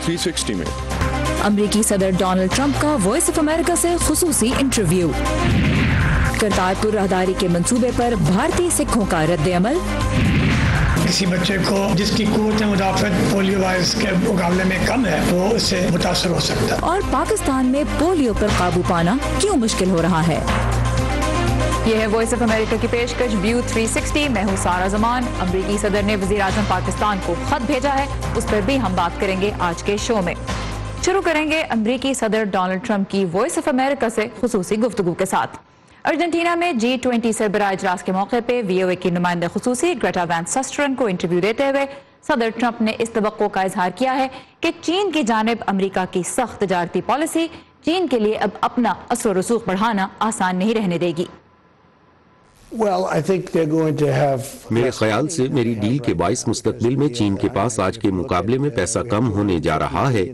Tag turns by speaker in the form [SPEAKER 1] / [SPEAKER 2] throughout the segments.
[SPEAKER 1] 360 में।
[SPEAKER 2] अमरीकी सदर डोनाल्ड ट्रंप का वॉइस ऑफ अमेरिका से खुसूसी इंटरव्यू। करतारपुर राहदारी के मंसूबे पर भारतीय सिखों का रद्द-ए-अमल।
[SPEAKER 3] किसी बच्चे को जिसकी कुव्वत मुदाफ़त पोलियो वायरस के मुकाबले में कम है वो उससे मुतासर हो सकता है।
[SPEAKER 2] और पाकिस्तान में पोलियो पर काबू पाना क्यों मुश्किल हो रहा है।
[SPEAKER 4] यह है वॉइस ऑफ अमेरिका की पेशकश व्यू 360। मैं हूँ सारा जमान। अमरीकी सदर ने वज़ीर आज़म पाकिस्तान को खत भेजा है, उस पर भी हम बात करेंगे आज के शो में। शुरू करेंगे अमरीकी सदर डोनाल्ड ट्रंप की वॉइस ऑफ अमेरिका से खुसूसी गुफ्तगू के साथ। अर्जेंटीना में G20 सरबराह इजलास के मौके पे VOA की नुमाइंदा खुसूसी ग्रेटा वैन सस्टरन को इंटरव्यू देते हुए सदर ट्रंप ने इस तवक्को का इजहार किया है कि चीन की जानिब अमरीका की सख्त तजारती पॉलिसी चीन के लिए अब अपना असर व रसूख बढ़ाना आसान नहीं रहने देगी।
[SPEAKER 5] मेरे ख्याल से मेरी डील के बाइस मुस्तकबिल में चीन के पास आज के मुकाबले में पैसा कम होने जा रहा है।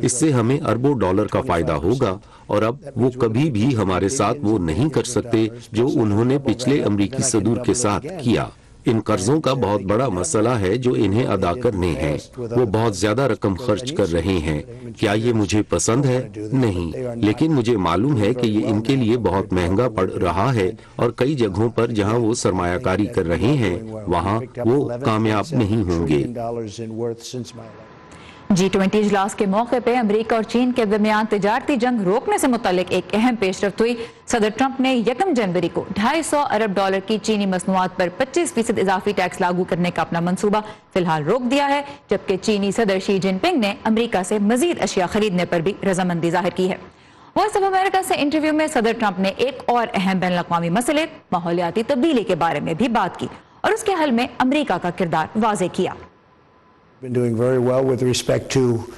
[SPEAKER 5] इससे हमें अरबों डॉलर का फायदा होगा और अब वो कभी भी हमारे साथ वो नहीं कर सकते जो उन्होंने पिछले अमरीकी सदूर के साथ किया। इन कर्जों का बहुत बड़ा मसला है जो इन्हें अदा करने हैं। वो बहुत ज्यादा रकम खर्च कर रहे हैं। क्या ये मुझे पसंद है? नहीं, लेकिन मुझे मालूम है कि ये इनके लिए बहुत महंगा पड़ रहा है और कई जगहों पर जहां वो सरमायाकारी कर रहे हैं वहां वो कामयाब नहीं होंगे।
[SPEAKER 4] G20 इजलास के मौके पे अमेरिका और चीन के दरमियान तिजारती जंग रोकने से मुतालिक एक अहम पेशरफ्त हुई। सदर ट्रंप ने 1 जनवरी को $250 अरब की चीनी मसनूआत पर 25% इजाफी टैक्स लागू करने का अपना मंसूबा फिलहाल रोक दिया है, जबकि चीनी सदर शी जिनपिंग ने अमेरिका से मजीद अशिया खरीदने पर भी रजामंदी जाहिर की है। वॉइस ऑफ अमेरिका से इंटरव्यू में सदर ट्रंप ने एक और अहम बैन अवी मसले माहौलियाती तब्दीली के बारे में भी बात की और उसके हल में अमेरिका का किरदार वाज़ेह किया।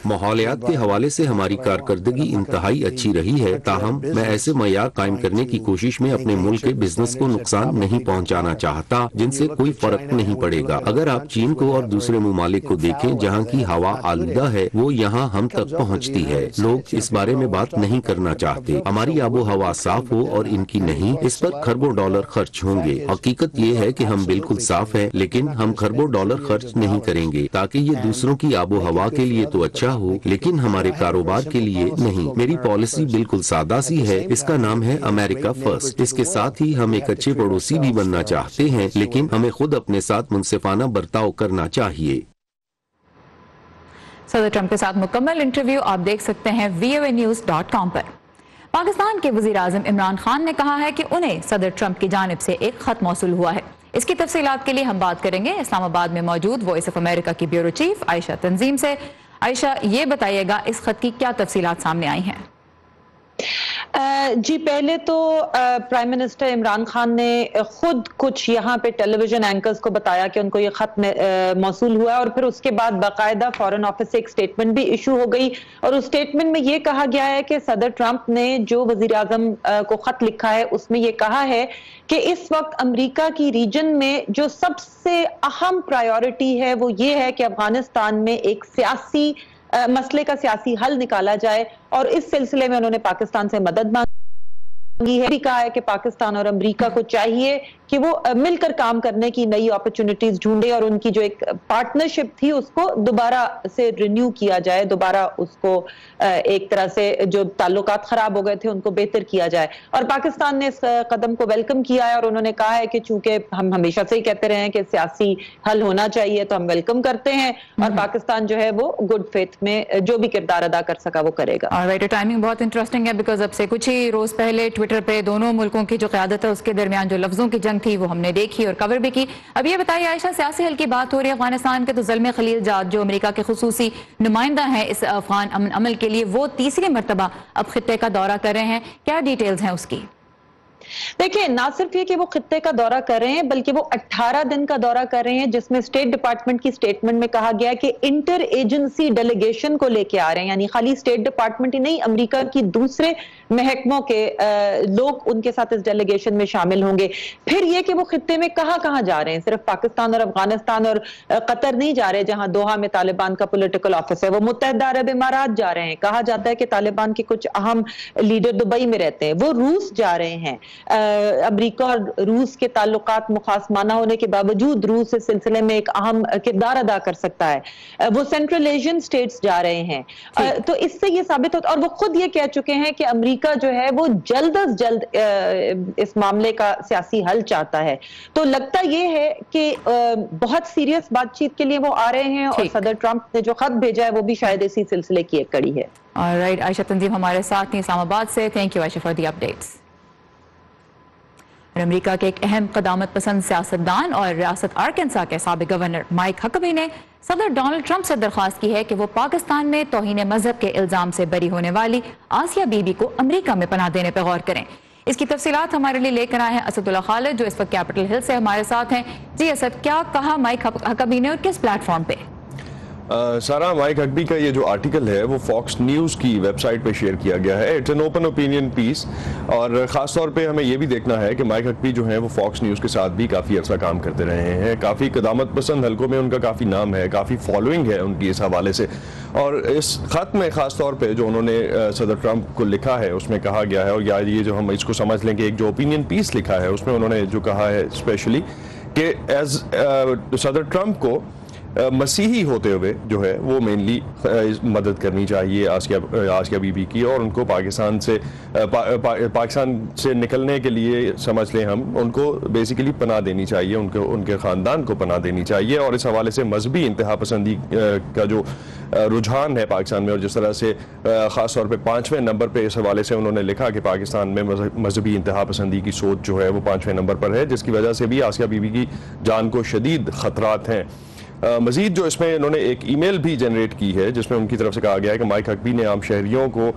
[SPEAKER 5] माहौलियात के हवाले से हमारी कारकर्दगी इंतहाई अच्छी रही है, ताहम मैं ऐसे मयार कायम करने की कोशिश में अपने मुल्क के बिजनेस को नुकसान नहीं पहुंचाना चाहता जिनसे कोई फर्क नहीं पड़ेगा। अगर आप चीन को और दूसरे ममालिक को देखें जहां की हवा आलूदा है वो यहां हम तक पहुंचती है। लोग इस बारे में बात नहीं करना चाहते। हमारी आबो हवा साफ हो और इनकी नहीं, इस पर खरबों डॉलर खर्च होंगे। हकीकत ये है कि हम बिल्कुल साफ है लेकिन हम खरबों डॉलर खर्च नहीं करेंगे ताकि ये दूसरों की आबो हवा के लिए तो अच्छा हो लेकिन हमारे कारोबार के लिए नहीं। मेरी पॉलिसी बिल्कुल सादा सी है, इसका नाम है अमेरिका फर्स्ट। इसके साथ ही हम एक अच्छे पड़ोसी भी बनना चाहते हैं लेकिन हमें खुद अपने साथ मुनसिफाना बर्ताव करना चाहिए।
[SPEAKER 4] सदर ट्रंप के साथ मुकम्मल इंटरव्यू आप देख सकते हैं voanews.com पर। पाकिस्तान के वजीर आजम इमरान खान ने कहा है कि उन्हें सदर ट्रंप की जानिब से एक खत मौसूल हुआ है। इसकी तफसीलात के लिए हम बात करेंगे इस्लामाबाद में मौजूद वॉइस ऑफ अमेरिका की ब्यूरो चीफ आयशा तंजीम से। आयशा, ये बताइएगा इस खत की क्या तफसीलात सामने आई हैं?
[SPEAKER 6] जी, पहले तो प्राइम मिनिस्टर इमरान खान ने खुद कुछ यहाँ पे टेलीविजन एंकर्स को बताया कि उनको ये खत मौसूल हुआ है और फिर उसके बाद बाकायदा फॉरेन ऑफिस से एक स्टेटमेंट भी इशू हो गई और उस स्टेटमेंट में ये कहा गया है कि सदर ट्रंप ने जो वजीर आजम को खत लिखा है उसमें ये कहा है कि इस वक्त अमेरिका की रीजन में जो सबसे अहम प्रायोरिटी है वो ये है कि अफगानिस्तान में एक सियासी मसले का सियासी हल निकाला जाए और इस सिलसिले में उन्होंने पाकिस्तान से मदद मांगी है। भी कहा है कि पाकिस्तान और अमेरिका को चाहिए कि वो मिलकर काम करने की नई अपॉर्चुनिटीज ढूंढे और उनकी जो एक पार्टनरशिप थी उसको दोबारा से रिन्यू किया जाए, दोबारा उसको एक तरह से जो ताल्लुकात खराब हो गए थे उनको बेहतर किया जाए। और पाकिस्तान ने इस कदम को वेलकम किया है और उन्होंने कहा है कि चूंकि हम हमेशा से ही कहते रहे हैं कि सियासी हल होना चाहिए तो हम वेलकम करते हैं और पाकिस्तान जो है वो गुड फेथ में जो भी किरदार अदा कर सका वो करेगा।
[SPEAKER 4] टाइमिंग बहुत इंटरेस्टिंग है बिकॉज अब से कुछ ही रोज पहले ट्विटर पे दोनों मुल्कों की जो क़यादत है उसके दरमियान जो लफ्जों की जंग थी वो हमने देखी और कवर भी की। अब ये बताइए आयशा, सियासी हल की बात हो रही है अफगानिस्तान के, तो ज़ल्मे खलीलजाद जो अमेरिका के खुसूसी नुमाइंदा हैं इस अफगान अमन अमल के लिए वो तीसरी मरतबा अब खित्ते का दौरा कर रहे हैं, क्या डिटेल्स हैं उसकी?
[SPEAKER 6] देखिए, ना सिर्फ ये कि वो खित्ते का दौरा कर रहे हैं बल्कि वो 18 दिन का दौरा कर रहे हैं जिसमें स्टेट डिपार्टमेंट की स्टेटमेंट में कहा गया है कि इंटर एजेंसी डेलीगेशन को लेके आ रहे हैं, यानी खाली स्टेट डिपार्टमेंट ही नहीं अमेरिका की दूसरे महकमों के लोग उनके साथ इस डेलीगेशन में शामिल होंगे। फिर ये कि वो खित्ते में कहां कहां जा रहे हैं, सिर्फ पाकिस्तान और अफगानिस्तान और कतर नहीं जा रहे जहां दोहा में तालिबान का पॉलिटिकल ऑफिस है, वो मुत्तहिदा अरब इमारात जा रहे हैं, कहा जाता है कि तालिबान के कुछ अहम लीडर दुबई में रहते हैं, वो रूस जा रहे हैं, अमेरिका और रूस के ताल्लुकात मुखासमाना होने के बावजूद रूस इस सिलसिले में एक अहम किरदार अदा कर सकता है। वो सेंट्रल एशियन स्टेट्स जा रहे हैं, तो इससे ये साबित होता, और वो खुद ये कह चुके हैं कि अमेरिका जो है वो जल्द अज जल्द इस मामले का सियासी हल चाहता है। तो लगता ये है कि बहुत सीरियस बातचीत के लिए वो आ रहे हैं, और सदर ट्रंप ने जो खत भेजा है वो भी शायद इसी सिलसिले की एक कड़ी है।
[SPEAKER 4] ऑलराइट, आयशा तंजीम हमारे साथ थी इस्लामाबाद से। Thank you Ayesha for the updates. America के एक अहम क़दामत पसंद सियासतदान और रियासत आर्कनसा के साबिक़ गवर्नर माइक हकबी ने सदर डोनाल्ड ट्रंप से दरख्वास्त की है कि वो पाकिस्तान में तौहीन मजहब के इल्जाम से बरी होने वाली आसिया बीबी को अमेरिका में पनाह देने पर गौर करें। इसकी तफसीलात हमारे लिए लेकर आए हैं असदुल्ला खालिद, जो इस वक्त कैपिटल हिल से हमारे साथ हैं। जी असद, क्या कहा माइक हकबी ने और किस प्लेटफॉर्म पे?
[SPEAKER 1] सारा, माइक हकबी का ये जो आर्टिकल है वो फॉक्स न्यूज़ की वेबसाइट पे शेयर किया गया है। It's an open opinion piece, और ख़ास तौर पे हमें ये भी देखना है कि माइक हकबी जो है वो फॉक्स न्यूज़ के साथ भी काफ़ी अर्सा काम करते रहे हैं। काफ़ी क़दामत पसंद हलकों में उनका काफ़ी नाम है, काफ़ी फॉलोइंग है उनकी इस हवाले से। और इस ख़त में ख़ास तौर पर जो उन्होंने सदर ट्रंप को लिखा है उसमें कहा गया है, और या ये जो हम इसको समझ लें कि एक जो ओपिनियन पीस लिखा है उसमें उन्होंने जो कहा है स्पेशली कि एज सदर ट्रंप को मसीही होते हुए जो है वो मेनली मदद करनी चाहिए आसिया बीबी की, और उनको पाकिस्तान से निकलने के लिए समझ लें हम उनको बेसिकली पनाह देनी चाहिए, उनके ख़ानदान को पनाह देनी चाहिए। और इस हवाले से मजहबी इंतहा पसंदी का जो रुझान है पाकिस्तान में, और जिस तरह से ख़ास तौर पे 5वें नंबर पे इस हवाले से उन्होंने लिखा कि पाकिस्तान में मजहबी इंतहा पसंदी की सोच जो है वो 5वें नंबर पर है, जिसकी वजह से भी आसिया बीबी की जान को शदीद ख़तरात हैं। मजीद जो इसमें इन्होंने एक ईमेल भी जनरेट की है जिसमें उनकी तरफ से कहा गया है कि माइक हकबी ने आम शहरियों को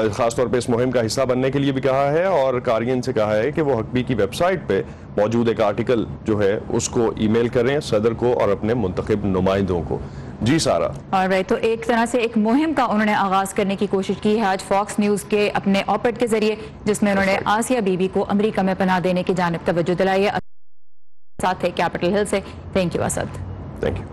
[SPEAKER 1] ख़ासतौर पर इस मुहिम का हिस्सा बनने के लिए भी कहा है, और कारियन से कहा है कि वो हकबी की वेबसाइट पे मौजूद एक आर्टिकल जो है उसको ईमेल करें सदर को और अपने मुंतखब नुमाइंदों को। जी सारा,
[SPEAKER 4] ऑलराइट, तो एक तरह से एक मुहिम का उन्होंने आगाज करने की कोशिश की है आज फॉक्स न्यूज़ के अपने ऑपरेट के जरिए, जिसमें उन्होंने आसिया बीबी को अमेरिका में पनाह देने की जानिब तवज्जो दिलाई है। साथ है कैपिटल हिल से। Thank you Asad.
[SPEAKER 1] Thank you.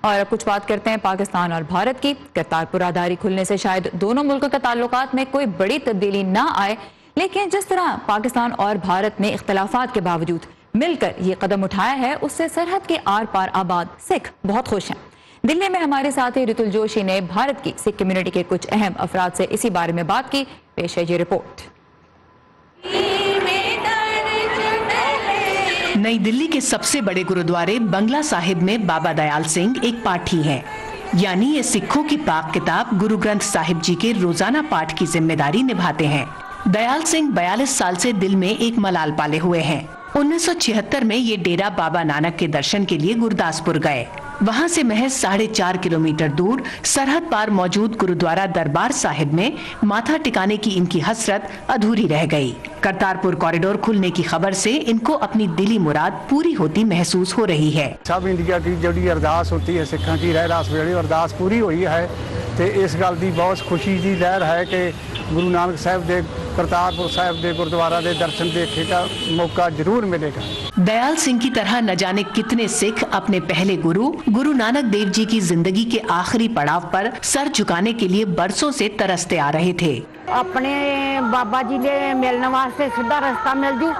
[SPEAKER 4] और अब कुछ बात करते हैं पाकिस्तान और भारत की। करतारपुर राहदारी खुलने से शायद दोनों मुल्कों के ताल्लुकात में कोई बड़ी तब्दीली ना आए, लेकिन जिस तरह पाकिस्तान और भारत ने इख्तलाफात के बावजूद मिलकर ये कदम उठाया है, उससे सरहद के आर पार आबाद सिख बहुत खुश हैं। दिल्ली में हमारे साथी रितुल जोशी ने भारत की सिख कम्युनिटी के कुछ अहम अफराद से इसी बारे में बात की। पेश है ये रिपोर्ट।
[SPEAKER 7] नई दिल्ली के सबसे बड़े गुरुद्वारे बंगला साहिब में बाबा दयाल सिंह एक पाठी हैं, यानी ये सिखों की पाक किताब गुरु ग्रंथ साहिब जी के रोजाना पाठ की जिम्मेदारी निभाते हैं। दयाल सिंह 42 साल से दिल में एक मलाल पाले हुए हैं। 1976 में ये डेरा बाबा नानक के दर्शन के लिए गुरदासपुर गए। वहां से महज 4.5 किलोमीटर दूर सरहद पार मौजूद गुरुद्वारा दरबार साहिब में माथा टिकाने की इनकी हसरत अधूरी रह गई। करतारपुर कॉरिडोर खुलने की खबर से इनको अपनी दिली मुराद पूरी होती महसूस हो रही है।
[SPEAKER 8] सब इंडिया की जी अरदास होती है सिखा की रहरास वेले अरदास पूरी हुई है, तो इस गल की बहुत खुशी की लहर है कि गुरु नानक साहब के करतारपुर साहब के गुरुद्वारा के दर्शन देखने का मौका जरूर मिलेगा।
[SPEAKER 7] दयाल सिंह की तरह न जाने कितने सिख अपने पहले गुरु नानक देव जी की जिंदगी के आखिरी पड़ाव पर सर झुकाने के लिए बरसों से तरसते आ रहे थे।
[SPEAKER 9] अपने बाबा जी ने मिलने वास्ते सीधा रास्ता मिल जू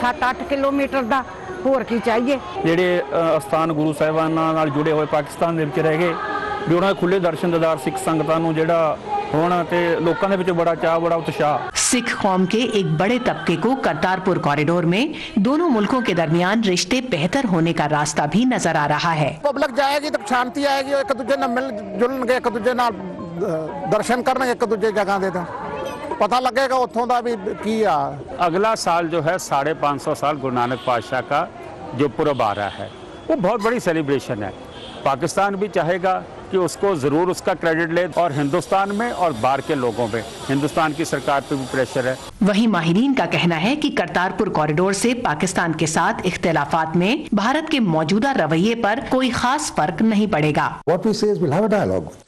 [SPEAKER 9] 7-8 किलोमीटर का होर की चाहिए। जेडे स्थान गुरु साहिबाना नाल जुड़े हुए पाकिस्तान दे विच रह गए भी उन्होंने खुले दर्शन दीदार सिख संगतां नूं जेड़ा होना ते लोकां दे विच बड़ा चाह बड़ा उत्साह।
[SPEAKER 7] सिख कौम के एक बड़े तबके को करतारपुर कॉरिडोर में दोनों मुल्कों के दरमियान रिश्ते बेहतर होने का रास्ता भी नजर आ रहा है।
[SPEAKER 8] पब्लिक जाएगी तो शांति आएगी, एक दूजे नाल मिल जुलणगे, एक दूजे नाल दर्शन करनगे, एक दूजे जगह दे पता लगेगा उत्थों दा भी की आ। अगला साल जो है 550 साल गुरु नानक पातशाह का जो पुरब आ रहा है वो बहुत बड़ी सेलिब्रेशन है। पाकिस्तान भी चाहेगा कि उसको ज़रूर उसका क्रेडिट ले, और हिंदुस्तान में और बाहर के लोगों पे हिंदुस्तान की सरकार पे भी प्रेशर है।
[SPEAKER 7] वहीं माहिरीन का कहना है कि करतारपुर कॉरिडोर से पाकिस्तान के साथ इख्तिलाफात में भारत के मौजूदा रवैये पर कोई खास फर्क नहीं पड़ेगा।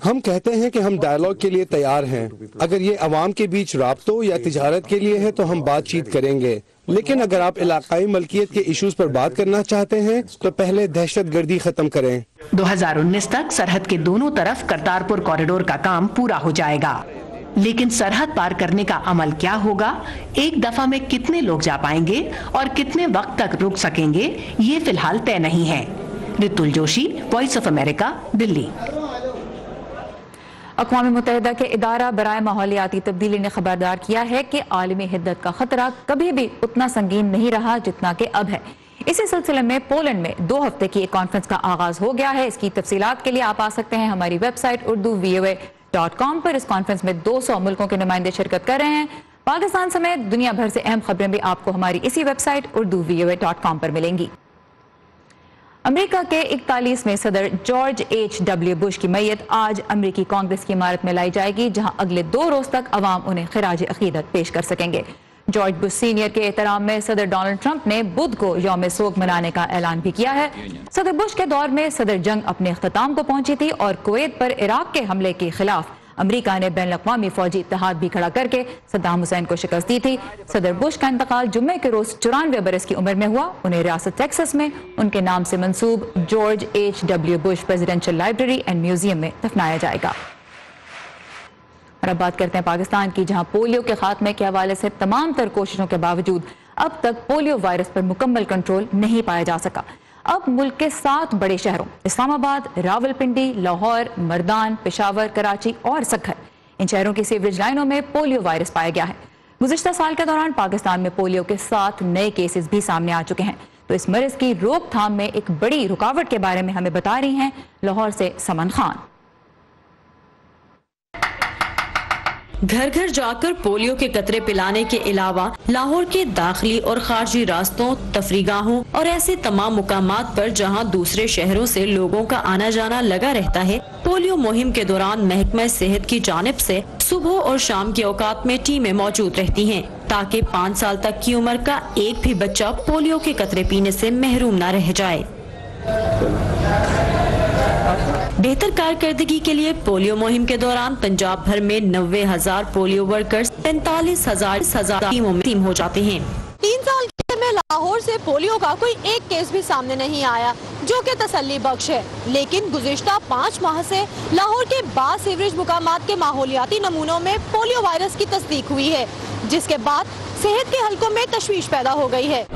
[SPEAKER 10] हम कहते हैं कि हम डायलॉग के लिए तैयार हैं। अगर ये अवाम के बीच राब्तों या तिजारत के लिए है तो हम बातचीत करेंगे, लेकिन अगर आप इलाकाई मलकियत के इश्यूज पर बात करना चाहते हैं तो पहले दहशतगर्दी खत्म करें।
[SPEAKER 7] 2019 तक सरहद के दोनों तरफ करतारपुर कॉरिडोर का काम पूरा हो जाएगा। लेकिन सरहद पार करने का अमल क्या होगा, एक दफा में कितने लोग जा पाएंगे और कितने वक्त तक रुक सकेंगे, ये फिलहाल तय नहीं है। Ritul Joshi, voice of America, Delhi.
[SPEAKER 4] अक़वाम मुत्तहिदा के इदारा बराए माहौलियाती तब्दीली ने खबरदार किया है कि आलमी हिद्दत का खतरा कभी भी उतना संगीन नहीं रहा जितना कि अब है। इसी सिलसिले में पोलैंड में 2 हफ्ते की एक कॉन्फ्रेंस का आगाज हो गया है। इसकी तफसीलात के लिए आप आ सकते हैं हमारी वेबसाइट urdu.voa.com पर। इस कॉन्फ्रेंस में 200 मुल्कों के नुमाइंदे शिरकत कर रहे हैं। पाकिस्तान समेत दुनिया भर से अहम खबरें भी आपको हमारी इसी वेबसाइट urdu.voa.com पर मिलेंगी। अमेरिका के 41वें सदर जॉर्ज H.W. बुश की मैयत आज अमेरिकी कांग्रेस की इमारत में लाई जाएगी, जहां अगले 2 रोज तक अवाम उन्हें खिराज अकीदत पेश कर सकेंगे। जॉर्ज बुश सीनियर के एहतराम में सदर डोनाल्ड ट्रंप ने बुध को यौम सोग मनाने का ऐलान भी किया है। सदर बुश के दौर में सदर जंग अपने अख्ताम को पहुंची थी और कुवैत पर इराक के हमले के खिलाफ अमेरिका ने बैन अक़वामी फौजी इत्तेहाद भी खड़ा करके सद्दाम हुसैन को शिकस्त दी थी। सदर बुश का इंतकाल जुम्मे के रोज 94 बरस की उम्र में हुआ। उन्हें रियासत टेक्सास में उनके नाम से मंसूब George H.W. Bush presidential library and museum में दफनाया जाएगा। और अब बात करते हैं पाकिस्तान की, जहां पोलियो के खात्मे के हवाले से तमाम तर कोशिशों के बावजूद अब तक पोलियो वायरस पर मुकम्मल कंट्रोल नहीं पाया जा सका। अब मुल्क के 7 बड़े शहरों इस्लामाबाद, रावलपिंडी, लाहौर, मर्दान, पेशावर, कराची और सक्खर, इन शहरों की सीवरेज लाइनों में पोलियो वायरस पाया गया है। गुज़िश्ता साल के दौरान पाकिस्तान में पोलियो के 7 नए केसेस भी सामने आ चुके हैं। तो इस मर्ज की रोकथाम में एक बड़ी रुकावट के बारे में हमें बता रही हैं लाहौर से समन खान।
[SPEAKER 11] घर घर जाकर पोलियो के कतरे पिलाने के अलावा लाहौर के दाखिली और खारजी रास्तों, तफरीगाहों और ऐसे तमाम मुकामात पर जहां दूसरे शहरों से लोगों का आना जाना लगा रहता है, पोलियो मुहिम के दौरान महकमा सेहत की जानिब से सुबह और शाम के औकात में टीमें मौजूद रहती हैं, ताकि 5 साल तक की उम्र का एक भी बच्चा पोलियो के कतरे पीने से महरूम न रह जाए। बेहतर कारकर्दगी के लिए पोलियो मुहिम के दौरान पंजाब भर में 90,000 पोलियो वर्कर्स 45,000 टीमों में टीम हो जाते हैं।
[SPEAKER 12] 3 साल में लाहौर से पोलियो का कोई एक केस भी सामने नहीं आया, जो कि तसल्ली बख्श है। लेकिन गुज़िश्ता 5 माह से लाहौर के बाद सीवरेज मुकामात के माहौलियाती नमूनों में पोलियो वायरस की तस्दीक हुई है, जिसके बाद सेहत के हलकों में तशवीश पैदा हो गई है।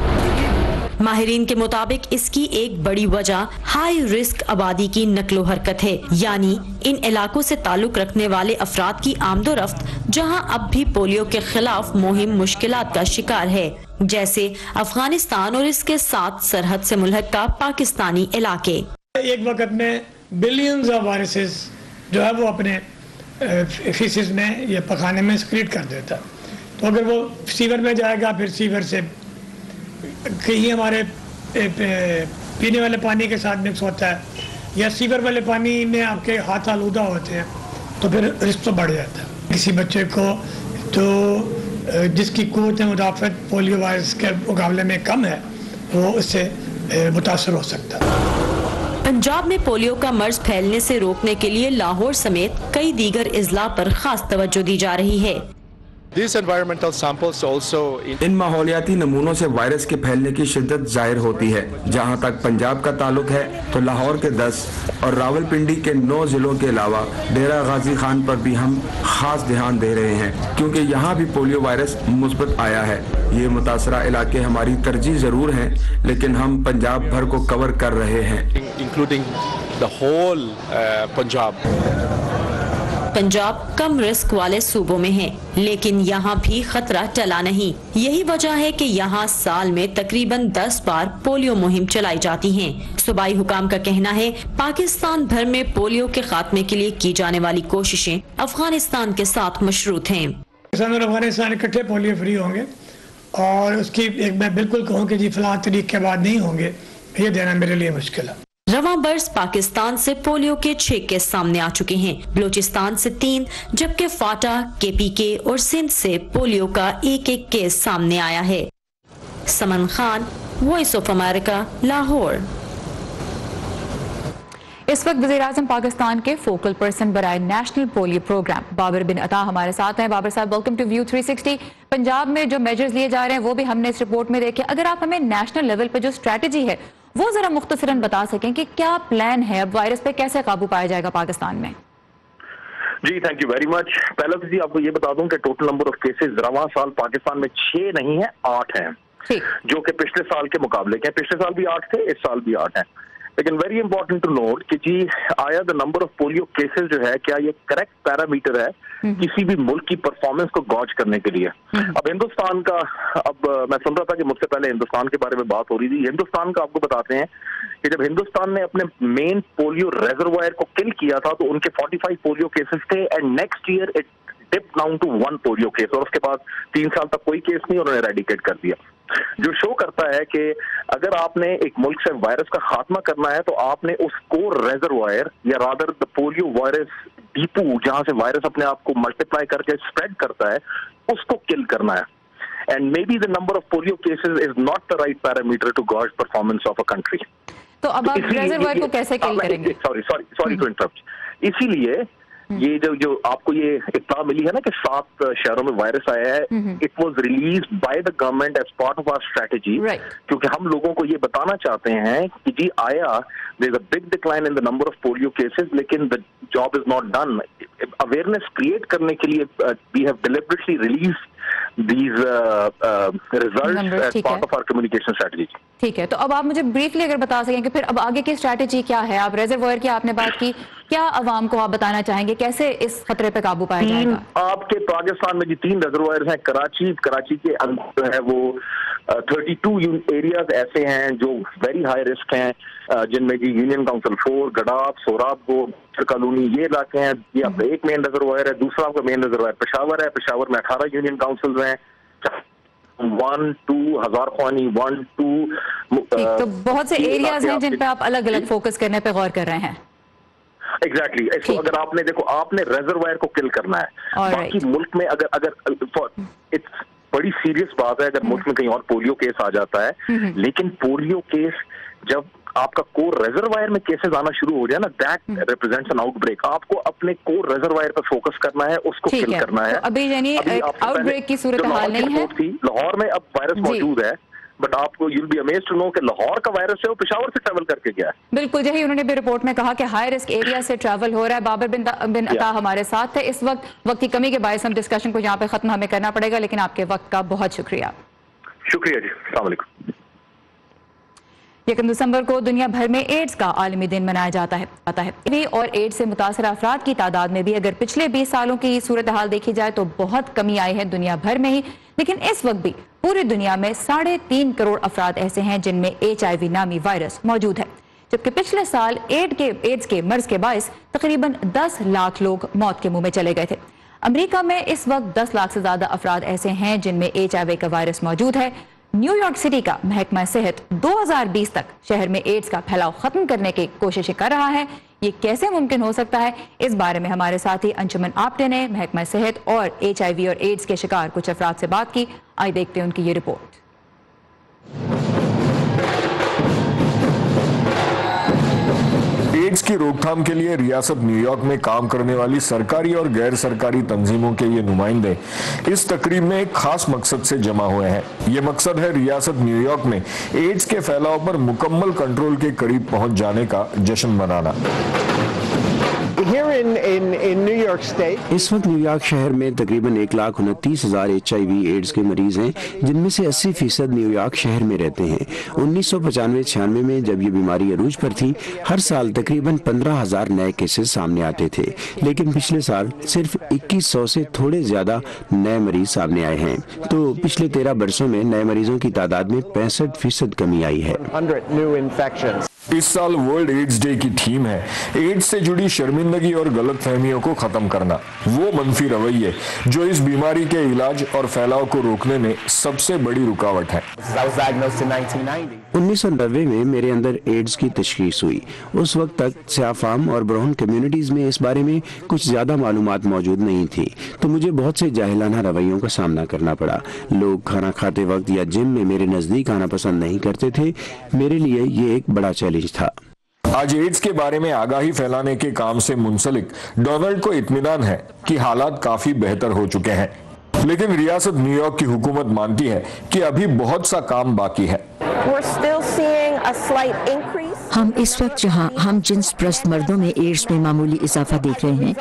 [SPEAKER 11] माहिरीन के मुताबिक इसकी एक बड़ी वजह हाई रिस्क आबादी की नकलो हरकत है, यानी इन इलाकों से ताल्लुक रखने वाले अफराद की आमदोरफ्त, जहां अब भी पोलियो के खिलाफ मुहिम मुश्किलात का शिकार है, जैसे अफगानिस्तान और इसके साथ सरहद से मुल्हका पाकिस्तानी इलाके।
[SPEAKER 3] एक वक्त में बिलियंस ऑफ वायरसेस जो है वो अपने फीसिस में या पखाने में एक्सक्रीट कर देता, तो अगर वो सीवर में जाएगा, फिर सीवर से कहीं हमारे पीने वाले पानी के साथ मिक्स होता है, या सीवर वाले पानी में आपके हाथ आलूदा होते हैं, तो फिर रिस्क तो बढ़ जाता है। किसी बच्चे को तो जिसकी क़ुव्वत मुदाफ़त पोलियो वायरस के मुकाबले में कम है, वो उससे मुतासर हो सकता है।
[SPEAKER 11] पंजाब में पोलियो का मर्ज फैलने से रोकने के लिए लाहौर समेत कई दीगर इजला पर खास तवज्जो दी जा रही है।
[SPEAKER 13] इन माहौलियाती नमूनों से वायरस के फैलने की शिद्दत जाहिर होती है। जहां तक पंजाब का ताल्लुक है, तो लाहौर के 10 और रावलपिंडी के 9 जिलों के अलावा डेरा गाजी खान पर भी हम खास ध्यान दे रहे हैं, क्योंकि यहाँ भी पोलियो वायरस मुस्बत आया है। ये मुतासरा इलाके हमारी तरजीह जरूर हैं, लेकिन हम पंजाब भर को कवर कर रहे हैं, including the whole Punjab.
[SPEAKER 11] Punjab कम रिस्क वाले सूबों में है, लेकिन यहाँ भी खतरा टला नहीं। यही वजह है कि यहाँ साल में तकरीबन 10 बार पोलियो मुहिम चलाई जाती है। सूबाई हुकाम का कहना है, पाकिस्तान भर में पोलियो के खात्मे के लिए की जाने वाली कोशिशें अफगानिस्तान के साथ मशरूत हैं।
[SPEAKER 3] पाकिस्तान और अफगानिस्तान इकट्ठे पोलियो फ्री होंगे, और उसकी एक मैं बिल्कुल कहूँ कि जी फलां तरीक के बाद नहीं होंगे, ये देना मेरे लिए मुश्किल है।
[SPEAKER 11] रवां बरस पाकिस्तान से पोलियो के 6 केस सामने आ चुके हैं, बलूचिस्तान से 3, जबकि फाटा, KPK और सिंध से पोलियो का 1-1 केस सामने आया है। Saman Khan, voice of America, Lahore.
[SPEAKER 4] इस वक्त वज़ीर-ए-आज़म पाकिस्तान के फोकल पर्सन बराए national polio programme Babar bin Ata हमारे साथ हैं। बाबर साहब, वेलकम टू व्यू 360। पंजाब में जो मेजर्स लिए जा रहे हैं वो भी हमने इस रिपोर्ट में देखे। अगर आप हमें नेशनल लेवल पे जो स्ट्रेटजी है वो जरा मुख्तसरन बता सकें कि क्या प्लान है, अब वायरस पे कैसे काबू पाया जाएगा पाकिस्तान में?
[SPEAKER 14] जी थैंक यू वेरी मच। पहले तो जी आपको ये बता दूं कि टोटल नंबर ऑफ केसेस रवां साल पाकिस्तान में 6 नहीं है 8 हैं, जो कि पिछले साल के मुकाबले के, पिछले साल भी 8 थे, इस साल भी 8 हैं। लेकिन वेरी इंपॉर्टेंट टू नोट कि जी आया the number of polio cases जो है, क्या ये करेक्ट पैरामीटर है किसी भी मुल्क की परफॉर्मेंस को गॉज करने के लिए? अब हिंदुस्तान का, अब मैं सुन रहा था कि मुझसे पहले हिंदुस्तान के बारे में बात हो रही थी। हिंदुस्तान का आपको बताते हैं कि जब हिंदुस्तान ने अपने मेन पोलियो रेजर्वायर को किल किया था तो उनके 45 पोलियो केसेस थे, and next year it dip down to 1 polio case, और उसके बाद 3 साल तक कोई केस नहीं, उन्होंने रेडिकेट कर दिया। जो शो करता है कि अगर आपने एक मुल्क से वायरस का खात्मा करना है तो आपने उस कोर रेजर्वायर या rather the polio virus depot, जहां से वायरस अपने आप को मल्टीप्लाई करके स्प्रेड करता है, उसको किल करना है। And maybe the number of polio cases is not the right parameter to gauge performance of a country.
[SPEAKER 4] तो अब आप रेजर्वायर को कैसे किल करेंगे?
[SPEAKER 14] Sorry to interrupt. इसीलिए ये जो आपको ये इत्तला मिली है ना कि 7 शहरों में वायरस आया है, it was release by the government as part of our strategy, क्योंकि हम लोगों को ये बताना चाहते हैं कि जी आया, there is a big decline in the number of polio cases, लेकिन the job is not done. Awareness create करने के लिए we have deliberately release these results as part of our communication strategy.
[SPEAKER 4] ठीक है, तो अब आप मुझे ब्रीफली अगर बता सकें कि फिर अब आगे की स्ट्रैटेजी क्या है? आप रेजर्वायर की आपने बात की, क्या अवाम को आप बताना चाहेंगे, कैसे इस खतरे पे काबू पाया जाएगा?
[SPEAKER 14] आपके पाकिस्तान में जी 3 रेजर्वायर हैं। कराची के अंदर है वो 32 एरियाज ऐसे हैं जो वेरी हाई रिस्क हैं, जिनमें जी यूनियन काउंसिल 4, गडाफ, सोराबगो, कॉलोनी, ये इलाके हैं। ये आपका एक मेन रिजर्वायर है। दूसरा आपका मेन रिजर्वायर पेशावर है। पेशावर में 18 यूनियन काउंसिल हैं, 1, 2 हजार ख्वानी, 1, 2।
[SPEAKER 4] तो बहुत से एरियाज हैं जिन पे आप अलग अलग फोकस करने पे गौर कर रहे हैं।
[SPEAKER 14] एग्जैक्टली इसको अगर आपने देखो, आपने रेजर्वायर को किल करना है। बाकी मुल्क में अगर इट्स बड़ी सीरियस बात है अगर मुल्क में कहीं और पोलियो केस आ जाता है, लेकिन पोलियो केस जब आपका कोर रेजर्वायर में केसेस आना शुरू हो जाए ना, दैट रिप्रेजेंट्स एन आउटब्रेक। आपको अपने कोर रेजर्वायर पर फोकस करना है, उसको किल करना है।
[SPEAKER 4] तो अभी यानी आउटब्रेक की सूरत हाल नहीं है।
[SPEAKER 14] लाहौर में अब वायरस मौजूद है, बट आपको you'll be amazed to know कि लाहौर का वायरस है वो पेशावर से ट्रैवल करके गया है।
[SPEAKER 4] बिल्कुल, यही उन्होंने भी रिपोर्ट में कहा कि हाई रिस्क एरिया से ट्रैवल हो रहा है। बाबर बिन अता हमारे साथ थे। इस वक्त की कमी के बायस हम डिस्कशन को यहाँ पे खत्म हमें करना पड़ेगा, लेकिन आपके वक्त का बहुत शुक्रिया।
[SPEAKER 14] शुक्रिया जी, अस्सलाम वालेकुम।
[SPEAKER 4] 1 दिसंबर को दुनिया भर में एड्स का आलमी दिन मनाया जाता है। और एड्स से मुतासर अफराद की तादाद में भी अगर पिछले 20 सालों की सूरत हाल देखी जाए तो बहुत कमी आई है दुनिया भर में ही। लेकिन इस वक्त भी पूरी दुनिया में 3.5 करोड़ अफराद ऐसे हैं जिनमें HIV नामी वायरस मौजूद है, जबकि पिछले साल एड्स के मर्ज के बायस तकरीबन 10 लाख लोग मौत के मुंह में चले गए थे। अमेरिका में इस वक्त 10 लाख से ज्यादा अफराद ऐसे हैं जिनमें HIV का वायरस मौजूद है। न्यूयॉर्क सिटी का महकमा सेहत 2020 तक शहर में एड्स का फैलाव खत्म करने की कोशिशें कर रहा है। ये कैसे मुमकिन हो सकता है, इस बारे में हमारे साथी अंजुमन आप्टे ने महकमा सेहत और HIV और एड्स के शिकार कुछ अफराद से बात की। आइए देखते हैं उनकी ये रिपोर्ट।
[SPEAKER 15] एड्स की रोकथाम के लिए रियासत न्यूयॉर्क में काम करने वाली सरकारी और गैर सरकारी तंजीमों के ये नुमाइंदे इस तकरीब में एक खास मकसद से जमा हुए हैं। ये मकसद है रियासत न्यूयॉर्क में एड्स के फैलाव पर मुकम्मल कंट्रोल के करीब पहुंच जाने का जश्न मनाना।
[SPEAKER 16] इस वक्त न्यूयॉर्क शहर में तकरीबन 1,29,000 HIV एड्स के मरीज हैं, जिनमें से 80% न्यूयॉर्क शहर में रहते हैं। 1995-96 में जब ये बीमारी अरूज पर थी, हर साल तकरीबन 15,000 नए केसेस सामने आते थे, लेकिन पिछले साल सिर्फ 2100 से थोड़े ज्यादा नए मरीज सामने आए हैं। तो पिछले 13 वर्षों में नए मरीजों की तादाद में 65% कमी आई है।
[SPEAKER 15] इस साल वर्ल्ड एड्स डे की थीम है एड्स से जुड़ी शर्मिंदगी और गलतफहमियों को खत्म करना, वो मनफी रवैये जो इस बीमारी के इलाज और फैलाव को रोकने में सबसे बड़ी रुकावट है।
[SPEAKER 16] 1990 में मेरे अंदर एड्स की तशखीस हुई। उस वक्त तक स्याफाम और ब्राउन कम्युनिटीज में इस बारे में कुछ ज्यादा मालूमात मौजूद नहीं थी, तो मुझे बहुत से जाहिलाना रवैयों का सामना करना पड़ा। लोग खाना खाते वक्त या जिम में मेरे नजदीक आना पसंद नहीं करते थे। मेरे लिए ये एक बड़ा चैलेंज था।
[SPEAKER 15] आज एड्स के बारे में आगाही फैलाने के काम से मुंसलिक डोनाल्ड को इत्मीनान है कि हालात काफी बेहतर हो चुके हैं, लेकिन रियासत न्यूयॉर्क की हुकूमत मानती है कि अभी बहुत सा काम बाकी है।
[SPEAKER 2] हम इस वक्त जहां हम जिन्स प्रस्त मर्दों में एड्स में मामूली इजाफा देख रहे हैं,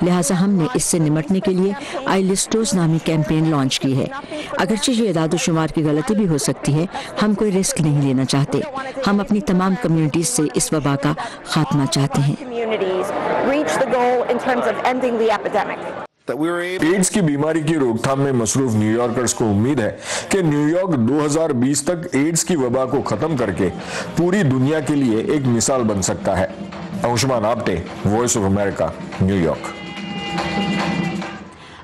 [SPEAKER 2] लिहाजा हमने इससे निमटने के लिए आई लिस्टोज नामी कैंपेन लॉन्च की है। अगरचे ये इदाद-ओ-शुमार की गलती भी हो सकती है, हम कोई रिस्क नहीं लेना चाहते। हम अपनी तमाम कम्युनिटीज से इस वबा का खात्मा चाहते हैं।
[SPEAKER 15] एड्स की बीमारी की रोकथाम में मसरूफ न्यूयॉर्कर्स को उम्मीद है कि न्यूयॉर्क 2020 तक एड्स की वबा को खत्म करके पूरी दुनिया के लिए एक मिसाल बन सकता है। Anshuman Apte, voice of America, New York.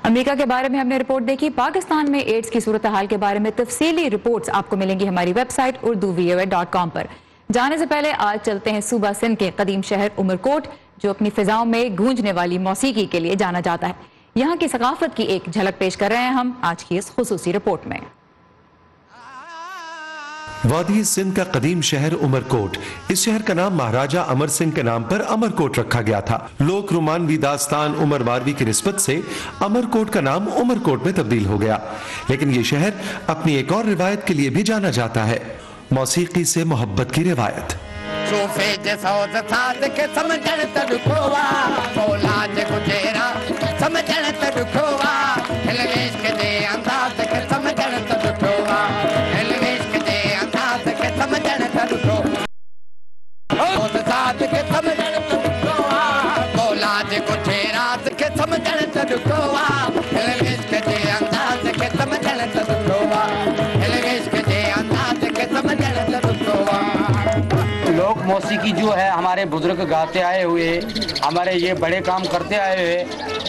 [SPEAKER 4] America के बारे में हमने रिपोर्ट देखी। पाकिस्तान में एड्स की सूरत हाल के बारे में तफसीली रिपोर्ट्स आपको मिलेंगी हमारी वेबसाइट urduvoa.com पर। जाने से पहले आज चलते हैं सूबा सिंध के कदीम शहर उमरकोट, जो अपनी फिजाओं में गूंजने वाली मौसीकी के लिए जाना जाता है। यहाँ की सकाफत की एक झलक पेश कर रहे हैं हम आज की इस खुसूसी रिपोर्ट में।
[SPEAKER 17] वादी सिंध का कदीम शहर उमरकोट, इस शहर का नाम महाराजा अमर सिंह के नाम पर अमरकोट रखा गया था। लोक रोमानवी दास्तान उमर मारवी की निस्बत से अमरकोट का नाम उमरकोट में तब्दील हो गया। लेकिन ये शहर अपनी एक और रिवायत के लिए भी जाना जाता है, मौसीकी से मोहब्बत की रिवायत।
[SPEAKER 18] लोक मौसीकी जो है हमारे बुजुर्ग गाते आए हुए, हमारे ये बड़े काम करते आए हुए,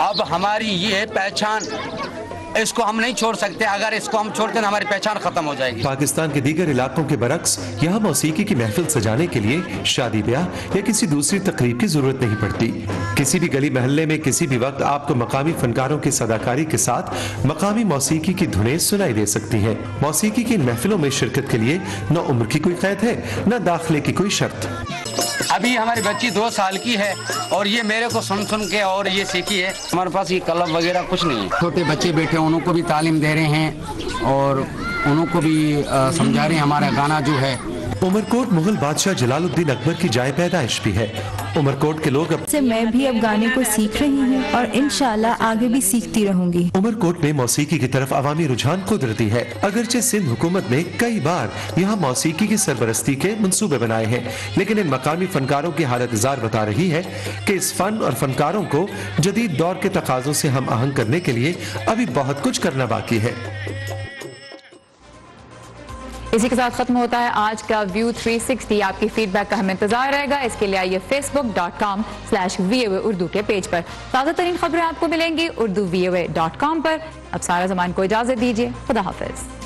[SPEAKER 18] अब हमारी ये पहचान, इसको हम नहीं छोड़ सकते। अगर इसको हम छोड़ते हैं हमारी पहचान खत्म हो जाएगी।
[SPEAKER 17] पाकिस्तान के दीगर इलाकों के बरक्स यहाँ मौसीकी की महफिल सजाने के लिए शादी ब्याह या किसी दूसरी तकरीब की जरूरत नहीं पड़ती। किसी भी गली महल्ले में किसी भी वक्त आपको मकामी फनकारों की सदाकारी के साथ मकामी मौसीकी की धुनें सुनाई दे सकती हैं। मौसीकी की इन महफिलों में शिरकत के लिए न उम्र की कोई कैद है, न दाखिले की कोई शर्त।
[SPEAKER 18] अभी हमारी बच्ची 2 साल की है और ये मेरे को सुन सुन के और ये सीखी है। हमारे पास ये क्लब वगैरह कुछ नहीं है। छोटे बच्चे बैठे उनको भी तालीम दे रहे हैं और उनको भी समझा रहे हैं हमारा गाना जो है।
[SPEAKER 17] उमरकोट मुगल बादशाह जलालुद्दीन अकबर की जाए पैदाइश भी है। उमरकोट के लोग
[SPEAKER 19] से मैं भी अब गाने को सीख रही हूँ और इंशाल्लाह आगे भी सीखती रहूंगी।
[SPEAKER 17] उमरकोट में मौसीकी की तरफ अवामी रुझान कुदरती है। अगरचे सिंध हुकूमत ने कई बार यहाँ मौसीकी की सरबरस्ती के मंसूबे बनाए हैं, लेकिन इन मकामी फनकारों की हालत इज़ार बता रही है कि इस फन और फनकारों को जदीद दौर के तकाजों से हम आहंग करने के लिए अभी बहुत कुछ करना बाकी है।
[SPEAKER 4] इसी के साथ खत्म होता है आज का व्यू 360। आपकी फीडबैक का हमें इंतजार रहेगा। इसके लिए आइए facebook.com/VOA उर्दू के पेज पर। ताज़ा तरीन खबरें आपको मिलेंगी urduvoa.com पर। अब सारा ज़मान को इजाज़त दीजिए। खुदा हाफिज।